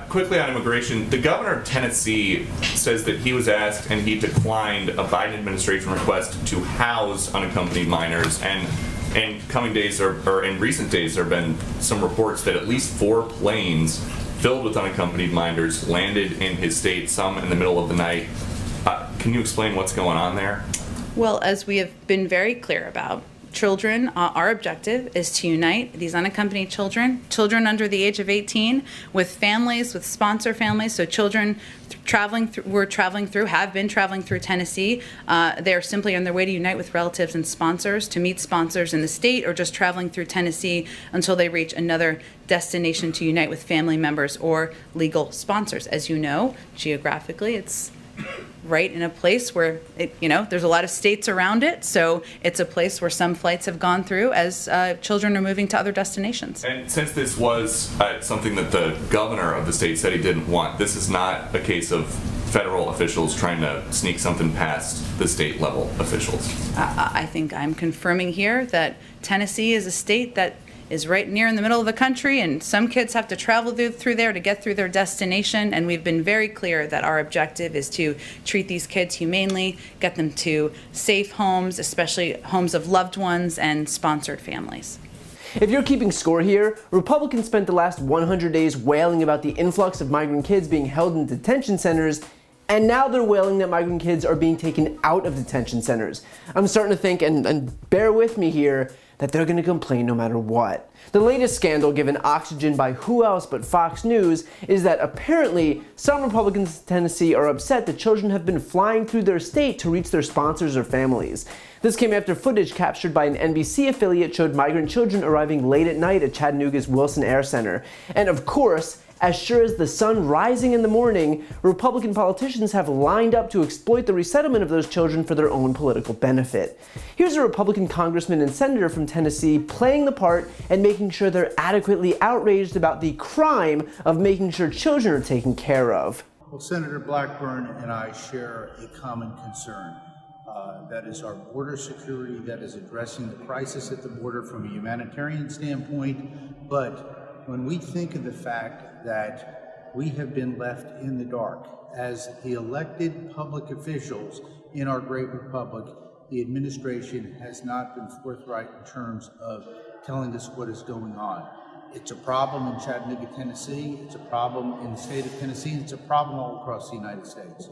Quickly on immigration, the governor of Tennessee says that he was asked and he declined a Biden administration request to house unaccompanied minors. And in coming days, or in recent days, there have been some reports that at least 4 planes filled with unaccompanied minors landed in his state, some in the middle of the night. Can you explain what's going on there? Well, as we have been very clear about, children, our objective is to unite these unaccompanied children under the age of 18, with families, with sponsor families. So children have been traveling through Tennessee. They're simply on their way to unite with relatives and sponsors, to meet sponsors in the state, or just traveling through Tennessee until they reach another destination to unite with family members or legal sponsors. As you know, geographically, it's right in a place where there's a lot of states around it, so it's a place where some flights have gone through as children are moving to other destinations. And since this was something that the governor of the state said he didn't want, this is not a case of federal officials trying to sneak something past the state level officials. I think I'm confirming here that Tennessee is a state that is right near in the middle of the country, and some kids have to travel through there to get through their destination, and we've been very clear that our objective is to treat these kids humanely, get them to safe homes, especially homes of loved ones and sponsored families. If you're keeping score here, Republicans spent the last 100 days wailing about the influx of migrant kids being held in detention centers, and now they're wailing that migrant kids are being taken out of detention centers. I'm starting to think, and bear with me here, that they're going to complain no matter what. The latest scandal given oxygen by who else but Fox News is that apparently some Republicans in Tennessee are upset that children have been flying through their state to reach their sponsors or families. This came after footage captured by an NBC affiliate showed migrant children arriving late at night at Chattanooga's Wilson Air Center. And of course, as sure as the sun rising in the morning, Republican politicians have lined up to exploit the resettlement of those children for their own political benefit. Here's a Republican congressman and senator from Tennessee playing the part and making sure they're adequately outraged about the crime of making sure children are taken care of. Well, Senator Blackburn and I share a common concern. That is our border security, that is addressing the crisis at the border from a humanitarian standpoint. But when we think of the fact that we have been left in the dark as the elected public officials in our great republic, the administration has not been forthright in terms of telling us what is going on. It's a problem in Chattanooga, Tennessee. It's a problem in the state of Tennessee. It's a problem all across the United States.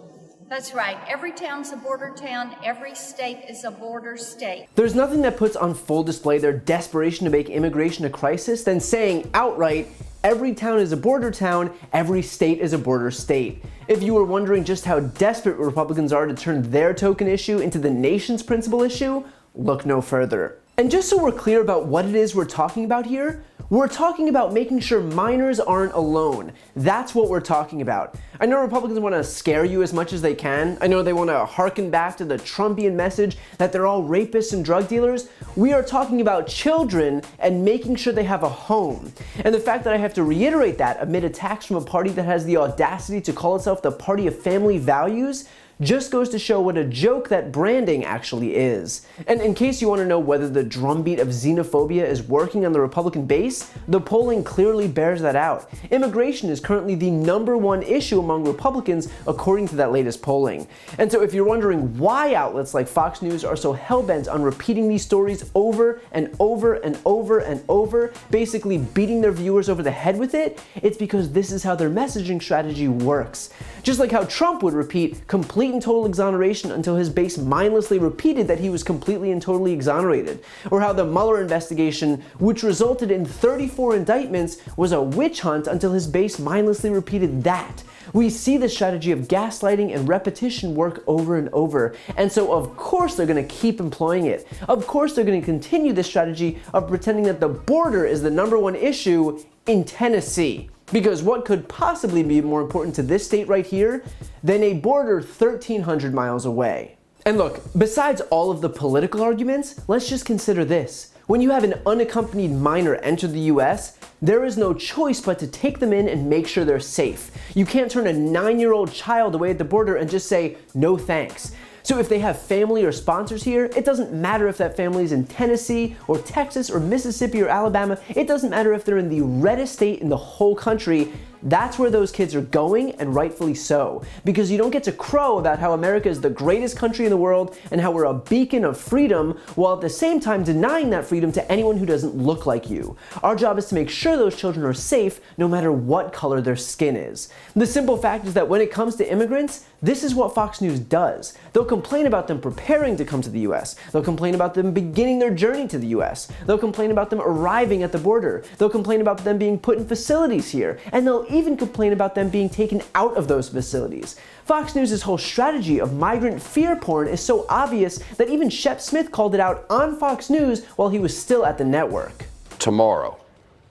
That's right. Every town's a border town. Every state is a border state. There's nothing that puts on full display their desperation to make immigration a crisis than saying outright, every town is a border town, every state is a border state. If you were wondering just how desperate Republicans are to turn their token issue into the nation's principal issue, look no further. And just so we're clear about what it is we're talking about here, we're talking about making sure minors aren't alone. That's what we're talking about. I know Republicans want to scare you as much as they can. I know they want to harken back to the Trumpian message that they're all rapists and drug dealers. We are talking about children and making sure they have a home. And the fact that I have to reiterate that amid attacks from a party that has the audacity to call itself the party of family values just goes to show what a joke that branding actually is. And in case you want to know whether the drumbeat of xenophobia is working on the Republican base, the polling clearly bears that out. Immigration is currently the #1 issue among Republicans according to that latest polling. And so if you're wondering why outlets like Fox News are so hellbent on repeating these stories over and over and over and over, basically beating their viewers over the head with it, it's because this is how their messaging strategy works. Just like how Trump would repeat complete and total exoneration until his base mindlessly repeated that he was completely and totally exonerated, or how the Mueller investigation, which resulted in 34 indictments, was a witch hunt until his base mindlessly repeated that. We see the strategy of gaslighting and repetition work over and over, and so of course they're going to keep employing it. Of course they're going to continue this strategy of pretending that the border is the #1 issue in Tennessee. Because what could possibly be more important to this state right here than a border 1,300 miles away? And look, besides all of the political arguments, let's just consider this. When you have an unaccompanied minor enter the US, there is no choice but to take them in and make sure they're safe. You can't turn a 9-year-old child away at the border and just say, no thanks. So if they have family or sponsors here, it doesn't matter if that family is in Tennessee or Texas or Mississippi or Alabama. It doesn't matter if they're in the reddest state in the whole country. That's where those kids are going, and rightfully so, because you don't get to crow about how America is the greatest country in the world and how we're a beacon of freedom, while at the same time denying that freedom to anyone who doesn't look like you. Our job is to make sure those children are safe no matter what color their skin is. The simple fact is that when it comes to immigrants, this is what Fox News does. They'll complain about them preparing to come to the US. They'll complain about them beginning their journey to the US. They'll complain about them arriving at the border. They'll complain about them being put in facilities here. And they'll even complain about them being taken out of those facilities. Fox News' whole strategy of migrant fear porn is so obvious that even Shep Smith called it out on Fox News while he was still at the network. Tomorrow,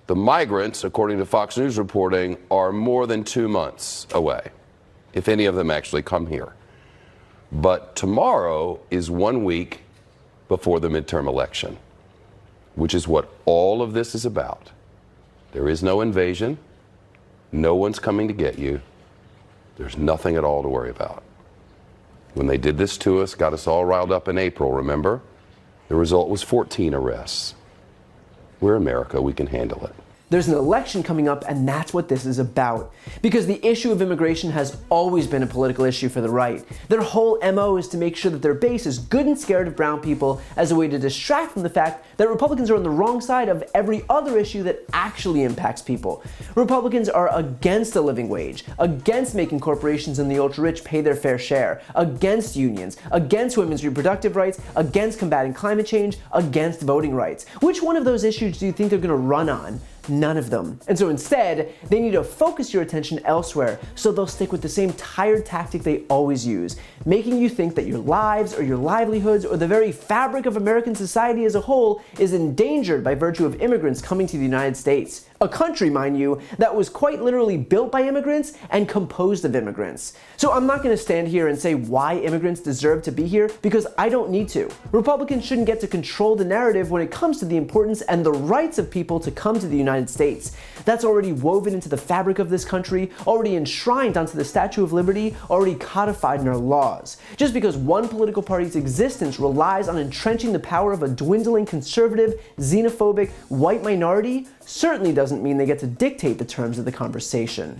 the migrants, according to Fox News reporting, are more than 2 months away, if any of them actually come here. But tomorrow is 1 week before the midterm election, which is what all of this is about. There is no invasion. No one's coming to get you. There's nothing at all to worry about. When they did this to us, got us all riled up in April, remember? The result was 14 arrests. We're America, we can handle it. There's an election coming up, and that's what this is about. Because the issue of immigration has always been a political issue for the right. Their whole MO is to make sure that their base is good and scared of brown people as a way to distract from the fact that Republicans are on the wrong side of every other issue that actually impacts people. Republicans are against the living wage, against making corporations and the ultra-rich pay their fair share, against unions, against women's reproductive rights, against combating climate change, against voting rights. Which one of those issues do you think they're going to run on? None of them. And so instead, they need to focus your attention elsewhere, so they'll stick with the same tired tactic they always use, making you think that your lives or your livelihoods or the very fabric of American society as a whole is endangered by virtue of immigrants coming to the United States. A country, mind you, that was quite literally built by immigrants and composed of immigrants. So I'm not going to stand here and say why immigrants deserve to be here, because I don't need to. Republicans shouldn't get to control the narrative when it comes to the importance and the rights of people to come to the United States. That's already woven into the fabric of this country, already enshrined onto the Statue of Liberty, already codified in our laws. Just because one political party's existence relies on entrenching the power of a dwindling conservative, xenophobic, white minority certainly doesn't mean they get to dictate the terms of the conversation.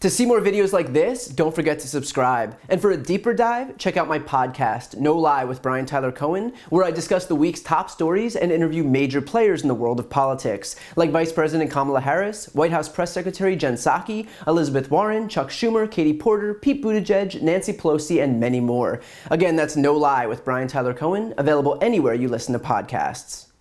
To see more videos like this, don't forget to subscribe. And for a deeper dive, check out my podcast, No Lie with Brian Tyler Cohen, where I discuss the week's top stories and interview major players in the world of politics, like Vice President Kamala Harris, White House Press Secretary Jen Psaki, Elizabeth Warren, Chuck Schumer, Katie Porter, Pete Buttigieg, Nancy Pelosi, and many more. Again, that's No Lie with Brian Tyler Cohen, available anywhere you listen to podcasts.